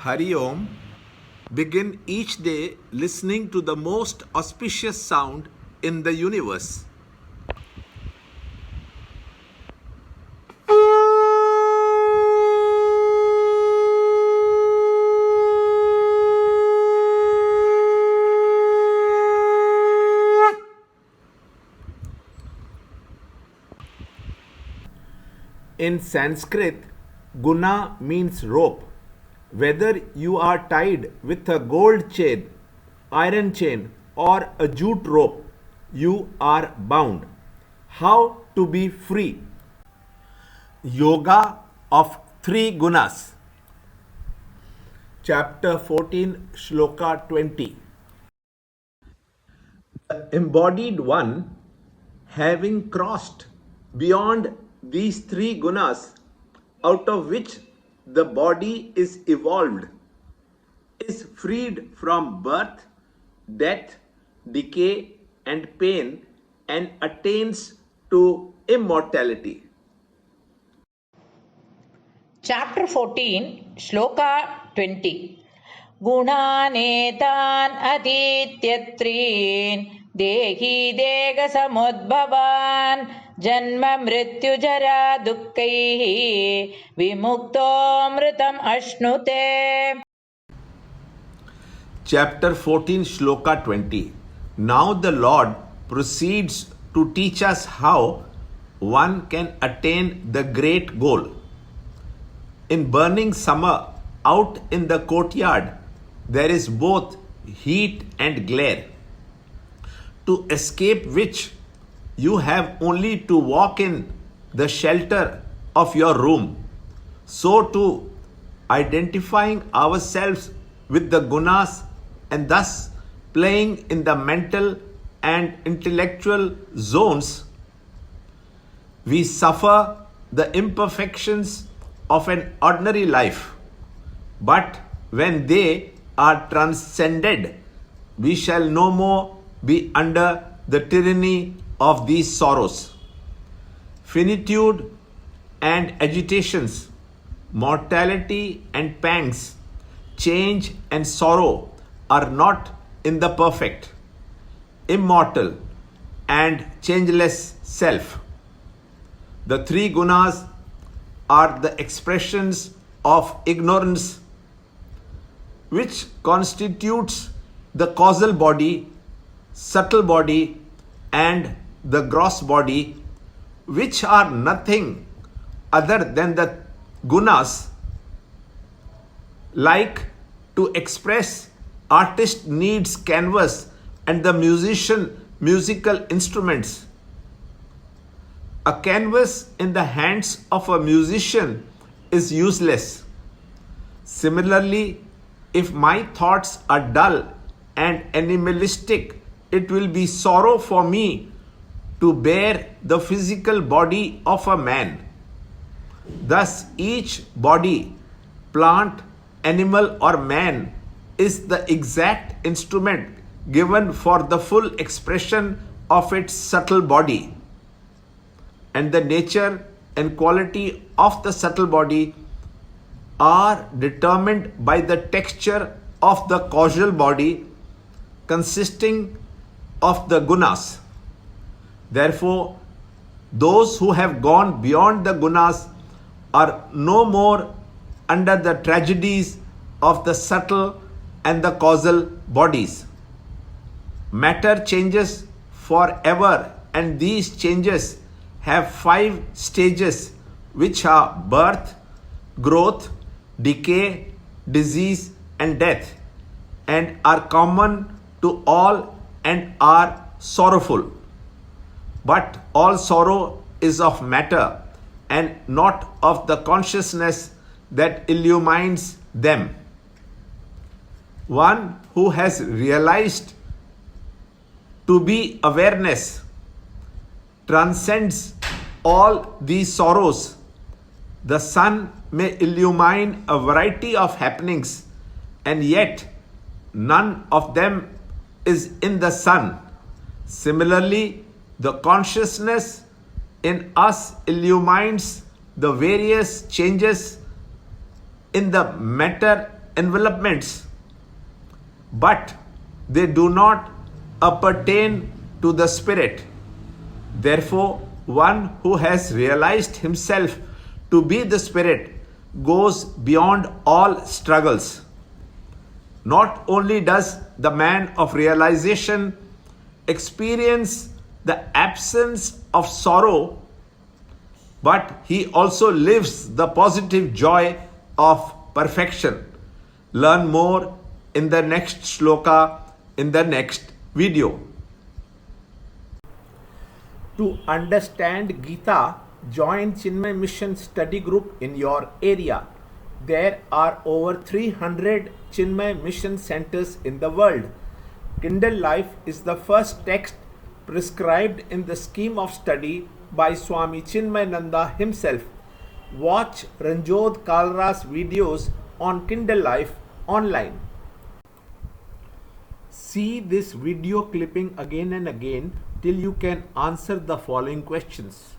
Hari Om. Begin each day listening to the most auspicious sound in the universe. In Sanskrit, guna means rope. Whether you are tied with a gold chain, iron chain, or a jute rope, you are bound. How to be free? Yoga of three gunas. Chapter 14, Shloka 20. The embodied one, having crossed beyond these three gunas, out of which the body is evolved, is freed from birth, death, decay, and pain, and attains to immortality. Chapter 14, Shloka 20. Gunanetan atityatrin dehi dega samudbhavan janma mrityu jara dukkaihi vimukto mritam ashnute. Chapter 14, Shloka 20. Now the Lord proceeds to teach us how one can attain the great goal. In burning summer, out in the courtyard, there is both heat and glare, to escape which you have only to walk in the shelter of your room. So too, identifying ourselves with the gunas and thus playing in the mental and intellectual zones, we suffer the imperfections of an ordinary life. But when they are transcended, we shall no more be under the tyranny of these sorrows. Finitude and agitations, mortality and pangs, change and sorrow are not in the perfect, immortal, and changeless self. The three gunas are the expressions of ignorance, which constitutes the causal body, subtle body, and the gross body, which are nothing other than the gunas. Like to express, artist needs canvas and the musician musical instruments. A canvas in the hands of a musician is useless. Similarly, if my thoughts are dull and animalistic, it will be sorrow for me to bear the physical body of a man. Thus, each body, plant, animal, or man, is the exact instrument given for the full expression of its subtle body. And the nature and quality of the subtle body are determined by the texture of the causal body consisting of the gunas. Therefore, those who have gone beyond the gunas are no more under the tragedies of the subtle and the causal bodies. Matter changes forever, and these changes have 5 stages, which are birth, growth, decay, disease, and death, and are common to all and are sorrowful. But all sorrow is of matter and not of the consciousness that illumines them. One who has realized to be awareness transcends all these sorrows. The sun may illumine a variety of happenings, and yet none of them is in the sun. Similarly, the consciousness in us illumines the various changes in the matter envelopments, but they do not appertain to the spirit. Therefore, one who has realized himself to be the spirit goes beyond all struggles. Not only does the man of realization experience the absence of sorrow, but he also lives the positive joy of perfection. Learn more in the next shloka, in the next video. To understand Gita, join Chinmaya Mission study group in your area. There are over 300 Chinmaya Mission centers in the world. Kindle Life is the first text prescribed in the scheme of study by Swami Chinmayananda himself. Watch Ranjot Kalra's videos on Kindle Life online. See this video clipping again and again till you can answer the following questions.